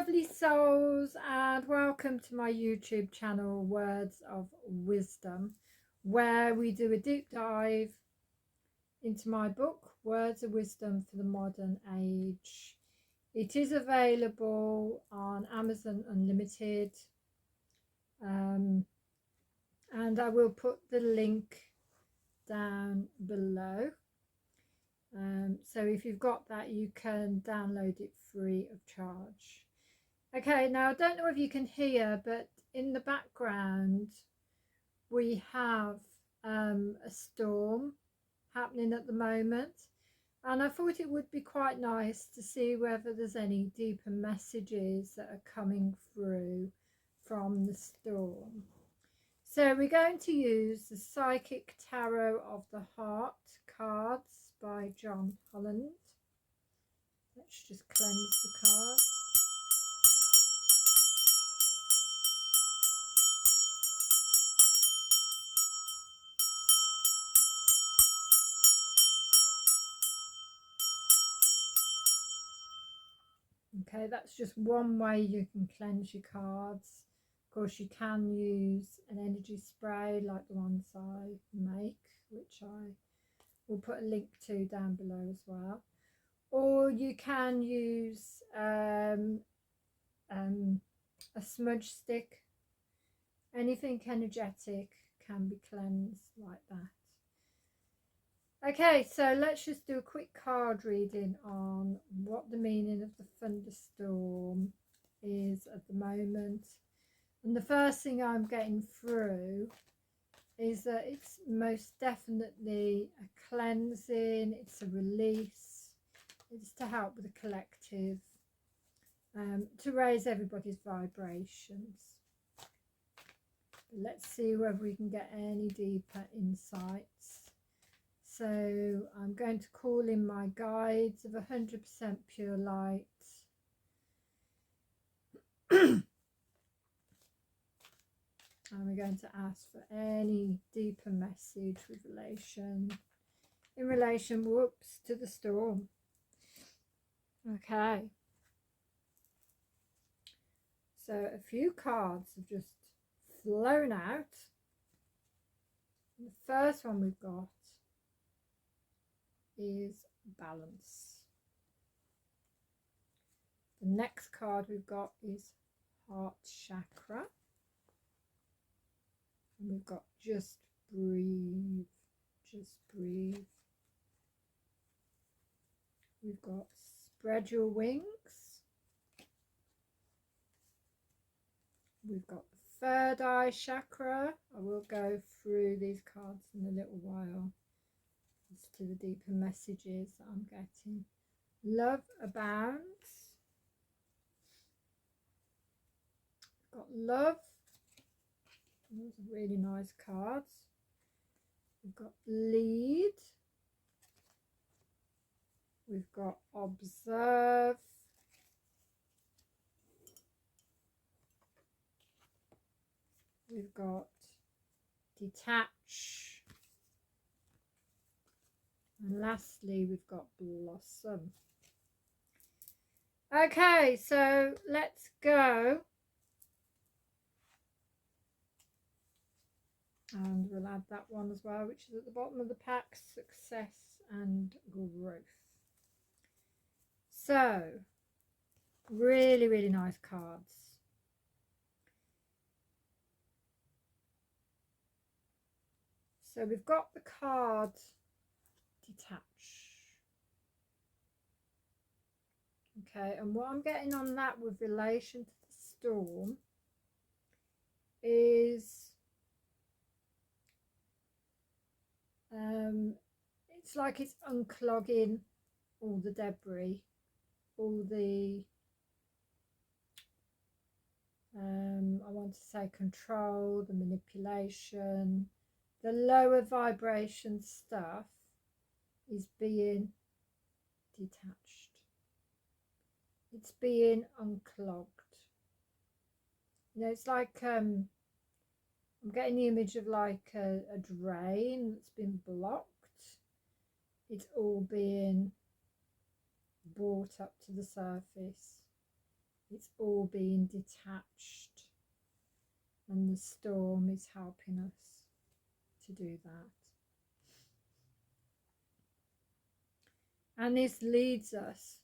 lovely souls, and welcome to my YouTube channel, Words of Wisdom, where we do a deep dive into my book, Words of Wisdom for the Modern Age. It is available on Amazon Unlimited, and I will put the link down below. So if you've got that, you can download it free of charge. Okay, now I don't know if you can hear, but in the background we have a storm happening at the moment, and I thought it would be quite nice to see whether there's any deeper messages that are coming through from the storm. So we're going to use the Psychic Tarot of the Heart cards by Holland. Let's just cleanse the cards. Okay, that's just one way you can cleanse your cards. Of course, you can use an energy spray like the ones I make, which I will put a link to down below as well. Or you can use a smudge stick. Anything energetic can be cleansed like that. Okay, so let's just do a quick card reading on what the meaning of the thunderstorm is at the moment. And the first thing I'm getting through is that it's most definitely a cleansing, it's a release, it's to help with the collective, to raise everybody's vibrations. Let's see whether we can get any deeper insights. So I'm going to call in my guides of 100% pure light. And we're going to ask for any deeper message in relation to the storm. Okay. So a few cards have just flown out. And the first one we've got is balance. The next card we've got is heart chakra. And we've got just breathe, just breathe. We've got spread your wings. We've got the third eye chakra. I will go through these cards in a little while as to the deeper messages that I'm getting. Love abounds. We've got love. Those are really nice cards. We've got lead. We've got observe. We've got detach. And lastly, we've got blossom. Okay, so let's go. And we'll add that one as well, which is at the bottom of the pack, success and growth. So, really, really nice cards. So we've got the card detach. Okay, and what I'm getting on that with relation to the storm is it's like it's unclogging all the debris, all the I want to say control, the manipulation, the lower vibration stuff is being detached. It's being unclogged. You know, it's like I'm getting the image of like a drain that's been blocked. It's all being brought up to the surface. It's all being detached, and the storm is helping us to do that. And this leads us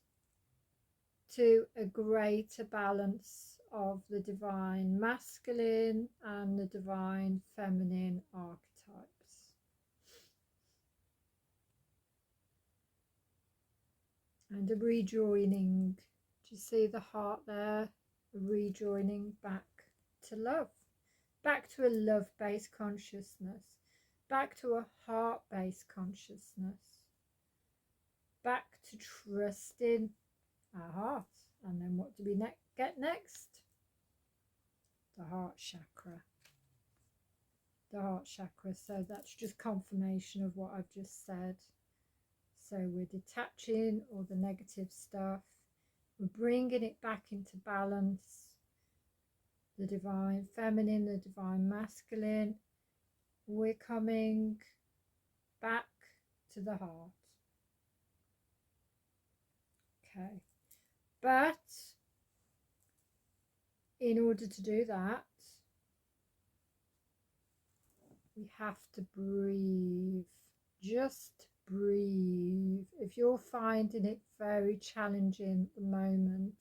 to a greater balance of the divine masculine and the divine feminine archetypes. And a rejoining. Do you see the heart there? A rejoining back to love, back to a love-based consciousness, back to a heart-based consciousness, back to trusting our heart. And then what do we get next? The heart chakra. The heart chakra. So that's just confirmation of what I've just said. So we're detaching all the negative stuff. We're bringing it back into balance. The divine feminine, the divine masculine. We're coming back to the heart. Okay. But in order to do that, we have to breathe. Just breathe. If you're finding it very challenging at the moment,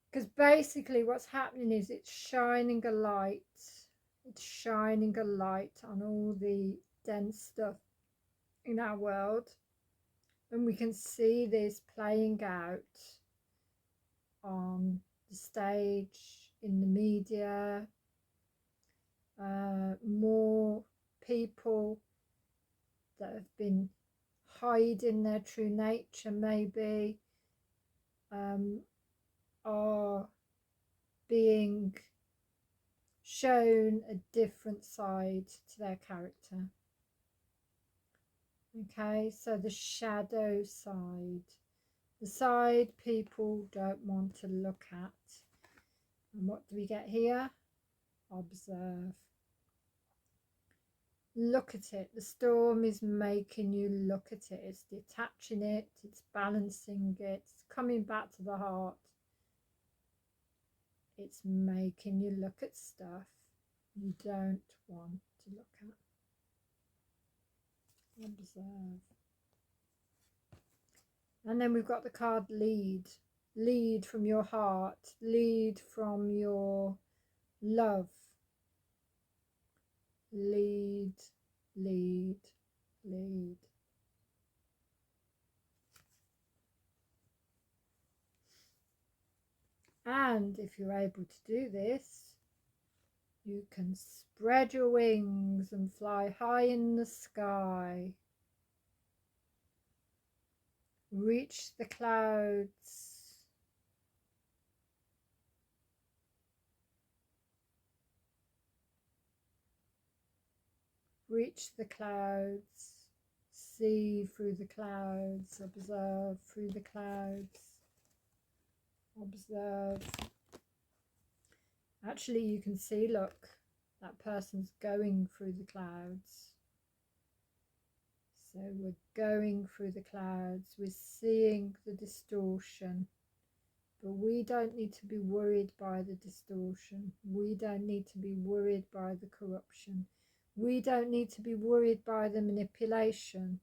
because basically what's happening is it's shining a light. It's shining a light on all the dense stuff in our world. And we can see this playing out on the stage, in the media. More people that have been hiding their true nature maybe are being shown a different side to their character. Okay, so the shadow side, the side people don't want to look at. And what do we get here? Observe. Look at it. The storm is making you look at it. It's detaching it. It's balancing it. It's coming back to the heart. It's making you look at stuff you don't want to look at. Observe. And then we've got the card lead. Lead from your heart. Lead from your love. Lead, lead, lead. And if you're able to do this, you can spread your wings and fly high in the sky. Reach the clouds. Reach the clouds. See through the clouds. Observe through the clouds. Observe. Actually, you can see, look, that person's going through the clouds. So we're going through the clouds. We're seeing the distortion. But we don't need to be worried by the distortion. We don't need to be worried by the corruption. We don't need to be worried by the manipulation.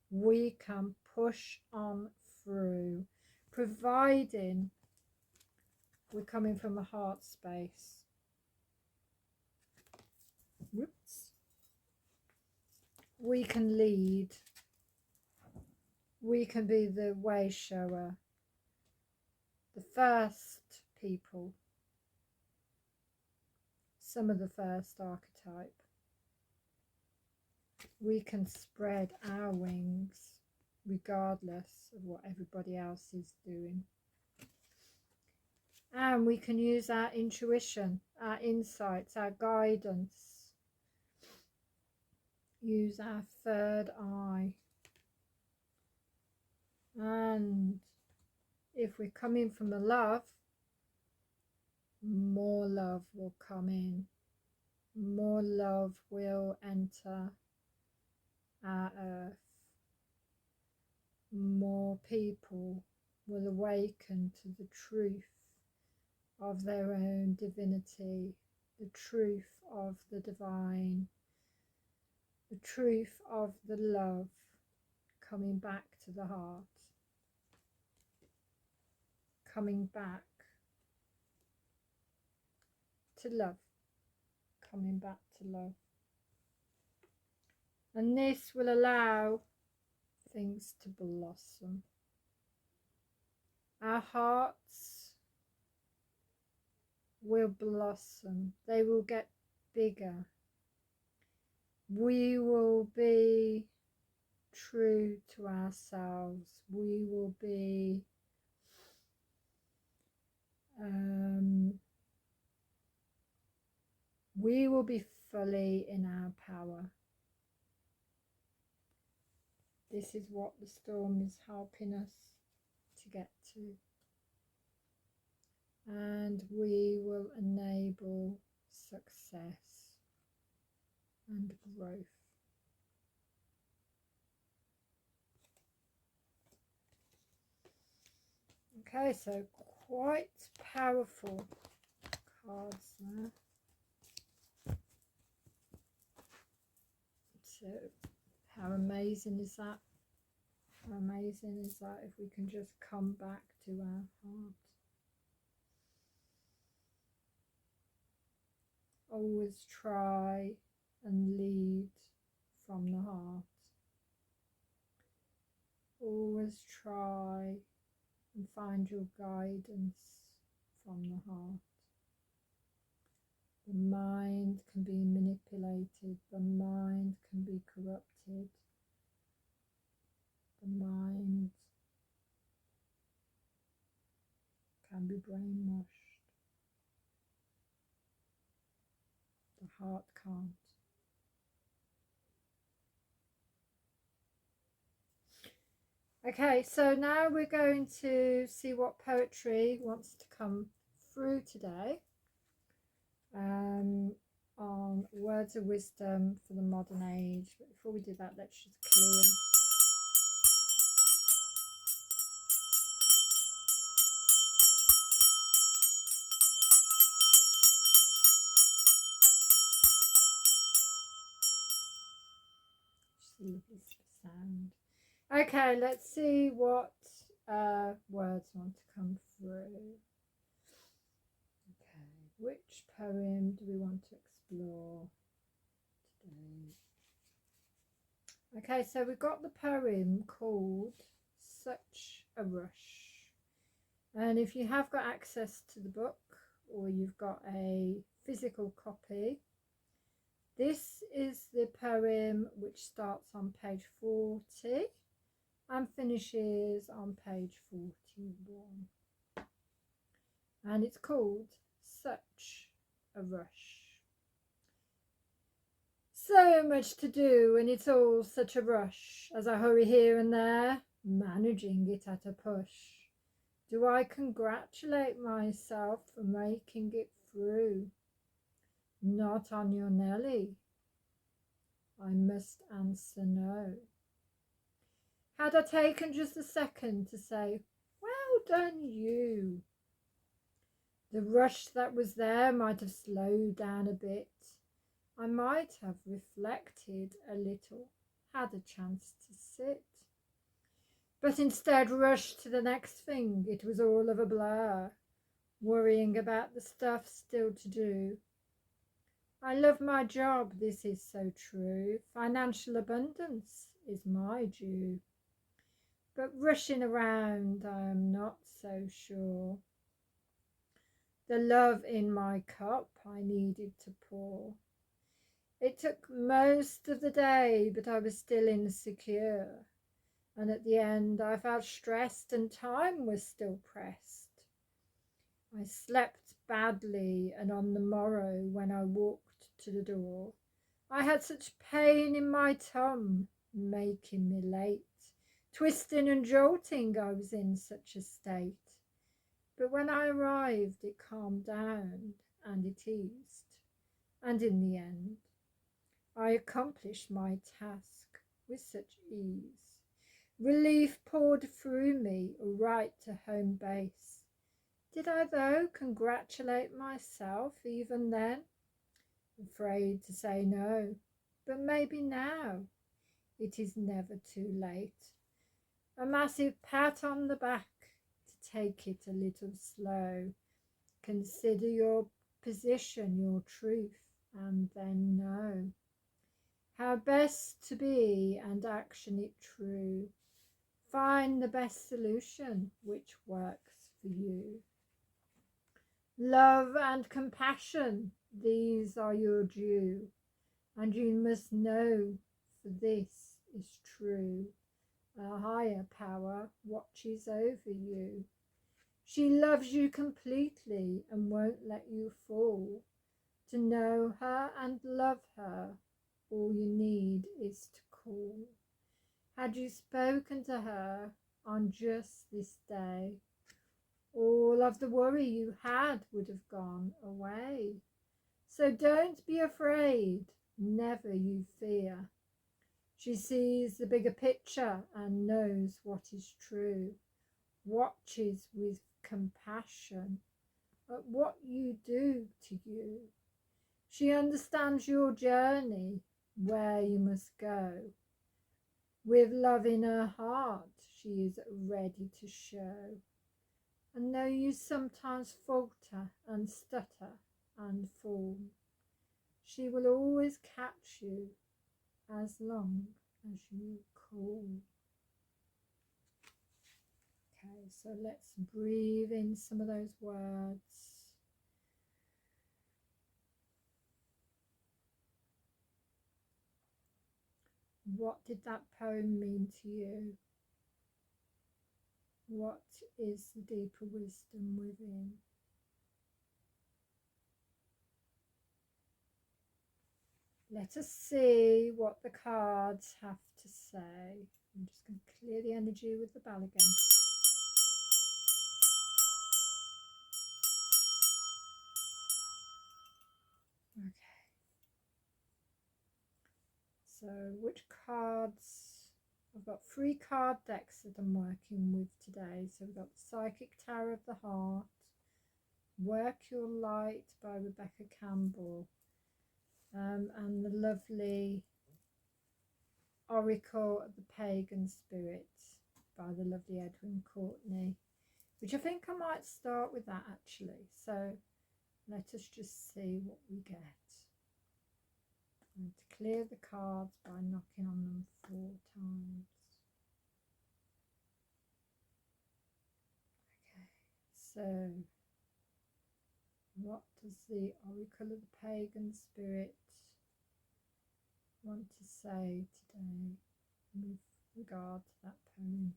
We can push on through, providing we're coming from a heart space. Whoops. We can lead. We can be the way shower. The first people. Some of the first archetype. We can spread our wings regardless of what everybody else is doing. And we can use our intuition, our insights, our guidance. Use our third eye. And if we're coming from the love, more love will come in. More love will enter our earth. More people will awaken to the truth of their own divinity, the truth of the divine, the truth of the love coming back to the heart, coming back to love, coming back to love. And this will allow things to blossom. Our hearts will blossom. They will get bigger. We will be true to ourselves. We will be fully in our power. This is what the storm is helping us to get to. And we will enable success and growth. Okay, so quite powerful cards there. So how amazing is that? How amazing is that if we can just come back to our heart? Always try and lead from the heart. Always try and find your guidance from the heart. The mind can be manipulated. The mind can be corrupted. The mind can be brainwashed. The heart can't. Okay, so now we're going to see what poetry wants to come through today on words of wisdom for the modern age. But before we do that, let's just clear. Just a lovely sound. Okay, let's see what words want to come through. Okay, which poem do we want to explore today? Okay, so we've got the poem called Such a Rush. And if you have got access to the book or you've got a physical copy, this is the poem which starts on page 40 and finishes on page 41. And it's called Such a Rush. So much to do and it's all such a rush, as I hurry here and there, managing it at a push. Do I congratulate myself for making it through? Not on your Nelly. I must answer no. Had I taken just a second to say, well done you, the rush that was there might have slowed down a bit. I might have reflected a little, had a chance to sit. But instead rushed to the next thing. It was all of a blur, worrying about the stuff still to do. I love my job, this is so true. Financial abundance is my due. But rushing around, I am not so sure. The love in my cup I needed to pour. It took most of the day, but I was still insecure. And at the end, I felt stressed and time was still pressed. I slept badly, and on the morrow, when I walked to the door, I had such pain in my tum, making me late. Twisting and jolting, I was in such a state. But when I arrived, it calmed down and it eased. And in the end, I accomplished my task with such ease. Relief poured through me right to home base. Did I though congratulate myself even then? Afraid to say no, but maybe now it is never too late. A massive pat on the back to take it a little slow. Consider your position, your truth, and then know how best to be and action it true. Find the best solution which works for you. Love and compassion, these are your due, and you must know, for this is true. A higher power watches over you. She loves you completely and won't let you fall. To know her and love her, all you need is to call. Had you spoken to her on just this day, all of the worry you had would have gone away. So don't be afraid, never you fear. She sees the bigger picture and knows what is true, watches with compassion at what you do to you. She understands your journey, where you must go. With love in her heart, she is ready to show. And though you sometimes falter and stutter and fall, she will always catch you as long as you call. Okay, so let's breathe in some of those words. What did that poem mean to you? What is the deeper wisdom within? Let us see what the cards have to say. I'm just going to clear the energy with the bell again. Okay. So which cards? I've got 3 card decks that I'm working with today. So we've got the Psychic Tower of the Heart, Work Your Light by Rebecca Campbell, and the lovely Oracle of the Pagan Spirit by the lovely Edwin Courtney, which I think I might start with that actually. So let us just see what we get. And to clear the cards by knocking on them 4 times. Okay, so what does the Oracle of the Pagan Spirit want to say today with regard to that poem?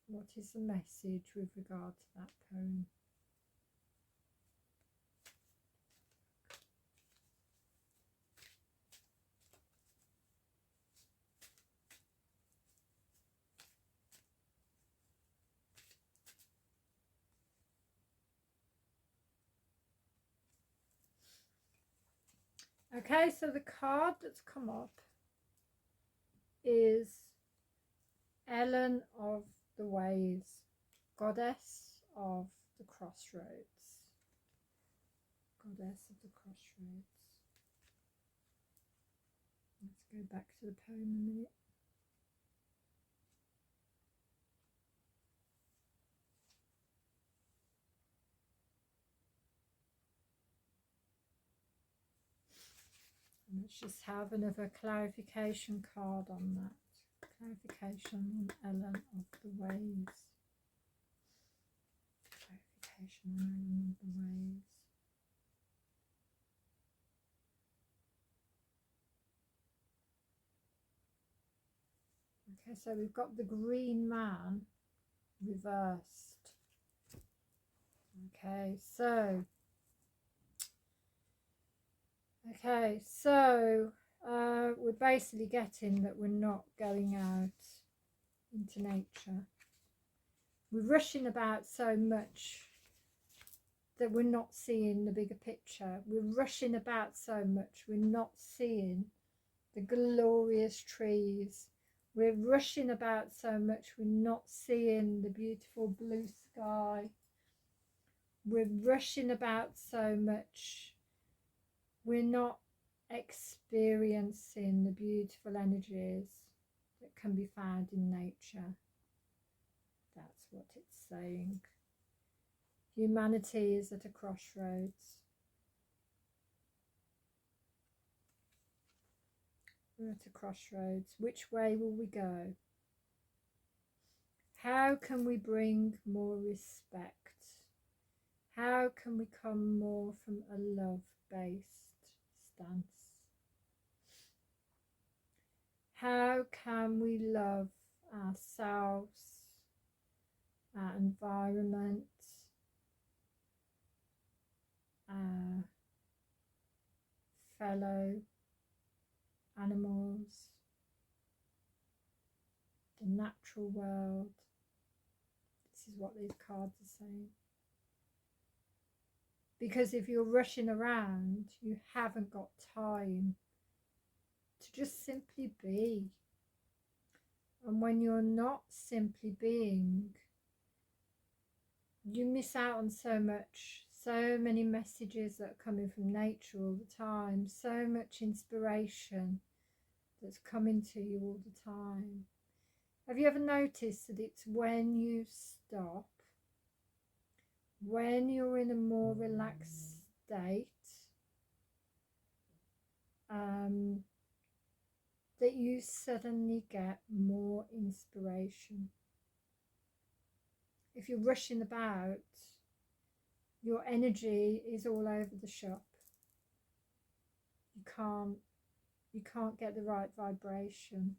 What is the message with regard to that poem? Okay, so the card that's come up is Ellen of the Ways, Goddess of the Crossroads. Goddess of the Crossroads. Let's go back to the poem a minute. Let's just have another clarification card on that. Clarification on Ellen of the Ways. Clarification on Ellen of the Ways. Okay, so we've got the Green Man reversed. Okay, so we're basically getting that we're not going out into nature. We're rushing about so much that we're not seeing the bigger picture. We're rushing about so much we're not seeing the glorious trees. We're rushing about so much, we're not seeing the beautiful blue sky. We're rushing about so much, we're not experiencing the beautiful energies that can be found in nature. That's what it's saying. Humanity is at a crossroads. We're at a crossroads. Which way will we go? How can we bring more respect? How can we come more from a love-based stance? How can we love ourselves, our environment, our fellow animals, the natural world? This is what these cards are saying. Because if you're rushing around, you haven't got time to just simply be. And when you're not simply being, you miss out on so much, so many messages that are coming from nature all the time, so much inspiration that's coming to you all the time. Have you ever noticed that it's when you stop, when you're in a more relaxed state, that you suddenly get more inspiration? If you're rushing about, your energy is all over the shop. You can't get the right vibration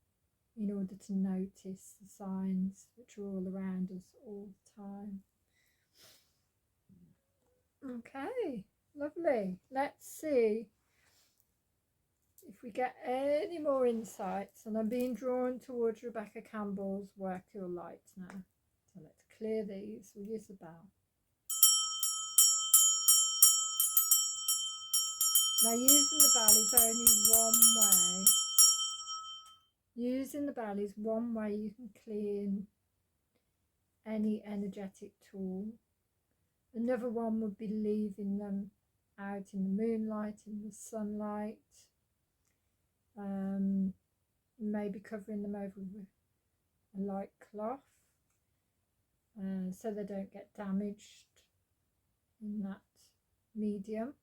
in order to notice the signs which are all around us all the time. Okay, lovely. Let's see if we get any more insights. And I'm being drawn towards Rebecca Campbell's Work Your Light now. So let's clear these. We'll use the bell. Now, using the bell is only one way. Using the bell is one way you can clean any energetic tool. Another one would be leaving them out in the moonlight, in the sunlight, maybe covering them over with a light cloth so they don't get damaged in that medium.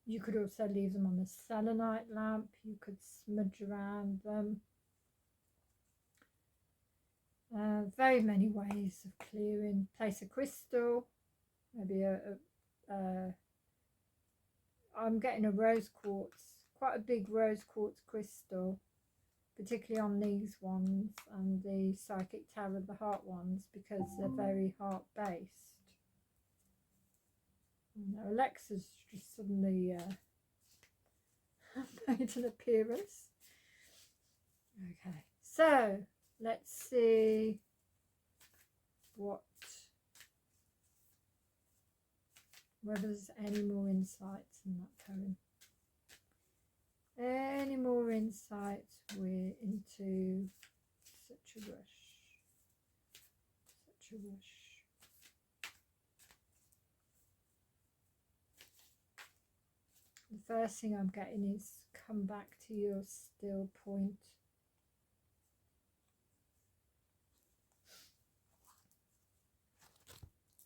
You could also leave them on a selenite lamp. You could smudge around them. Very many ways of clearing. Place a crystal, maybe I'm getting a rose quartz, quite a big rose quartz crystal, particularly on these ones and the Psychic Tarot of the Heart ones, because they're very heart based. Now Alexa's just suddenly made an appearance. Okay, so let's see whether there's any more insights in that poem. Any more insights? We're into such a rush. Such a rush. The first thing I'm getting is come back to your still point.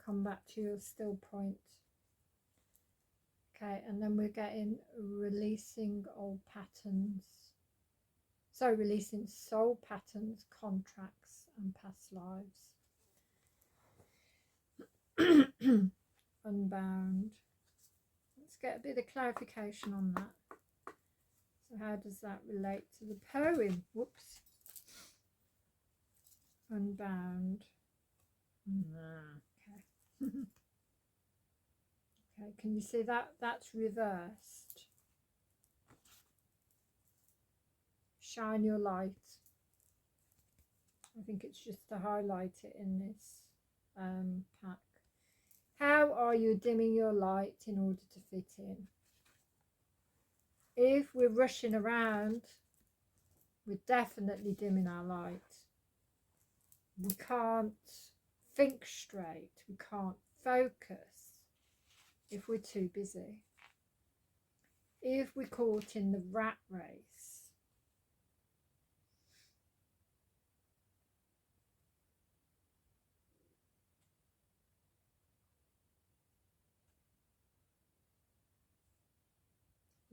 Come back to your still point. Okay, and then we're getting releasing old patterns. So releasing soul patterns, contracts and past lives. Unbound. Let's get a bit of clarification on that. So how does that relate to the poem? Whoops. Unbound. Okay. Okay, can you see that? That's reversed. Shine your light. I think it's just to highlight it in this pack. How are you dimming your light in order to fit in? If we're rushing around, we're definitely dimming our light. We can't think straight. We can't focus if we're too busy. If we're caught in the rat race,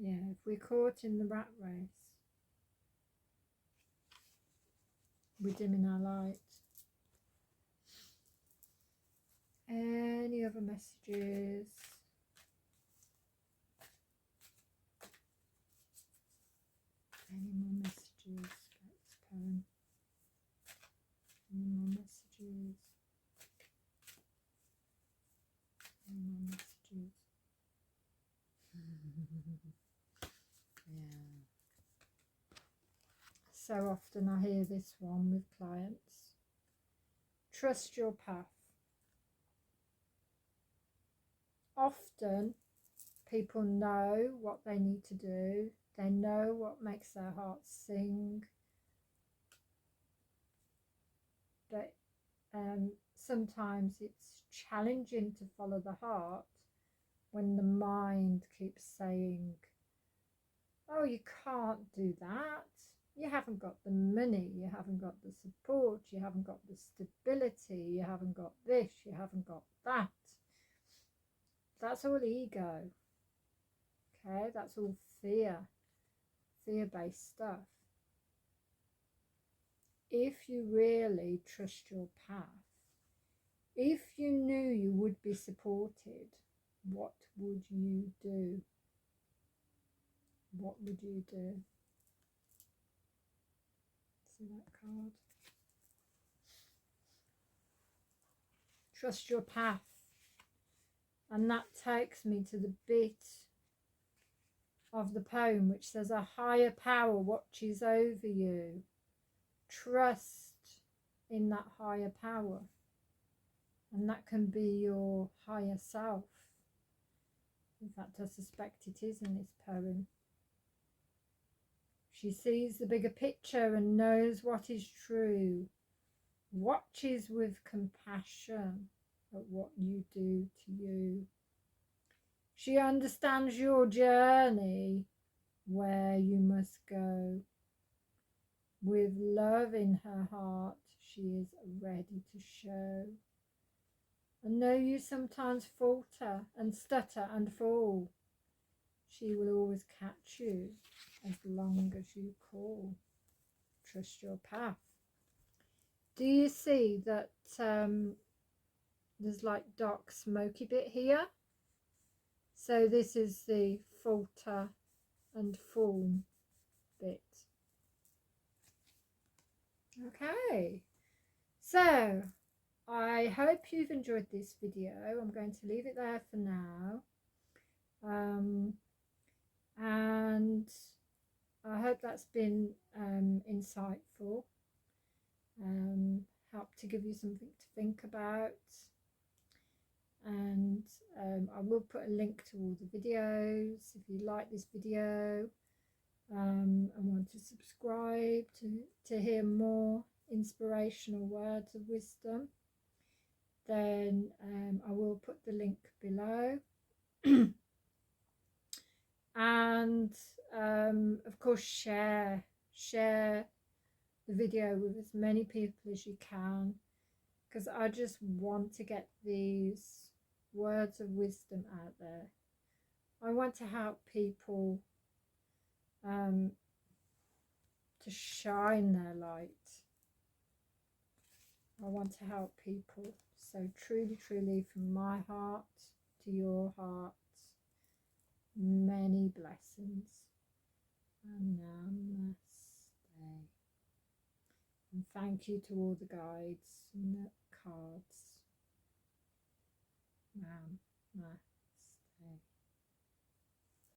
if we're caught in the rat race, we're dimming our light. Any other messages? Any more messages about this poem? Any more messages? Any more messages? Yeah. So often I hear this one with clients. Trust your path. Often people know what they need to do. They know what makes their hearts sing. But sometimes it's challenging to follow the heart when the mind keeps saying, oh, you can't do that. You haven't got the money, you haven't got the support, you haven't got the stability, you haven't got this, you haven't got that. That's all ego. Okay, that's all fear-based stuff. If you really trust your path, if you knew you would be supported, what would you do? What would you do? See that card? Trust your path. And that takes me to the bit of the poem which says a higher power watches over you. Trust in that higher power. And that can be your higher self. In fact, I suspect it is in this poem. She sees the bigger picture and knows what is true. Watches with compassion at what you do to you. She understands your journey, where you must go. With love in her heart, she is ready to show. And though you sometimes falter and stutter and fall, she will always catch you as long as you call. Trust your path. Do you see that there's like dark smoky bit here? So this is the falter and fall bit. Okay, so I hope you've enjoyed this video. I'm going to leave it there for now. And I hope that's been insightful, helped to give you something to think about. And I will put a link to all the videos if you like this video and want to subscribe to hear more inspirational words of wisdom. Then I will put the link below. And of course share the video with as many people as you can, because I just want to get these words of wisdom out there. I want to help people to shine their light. I want to help people. So truly from my heart to your heart, many blessings, and namaste. And thank you to all the guides and the cards. Namaste.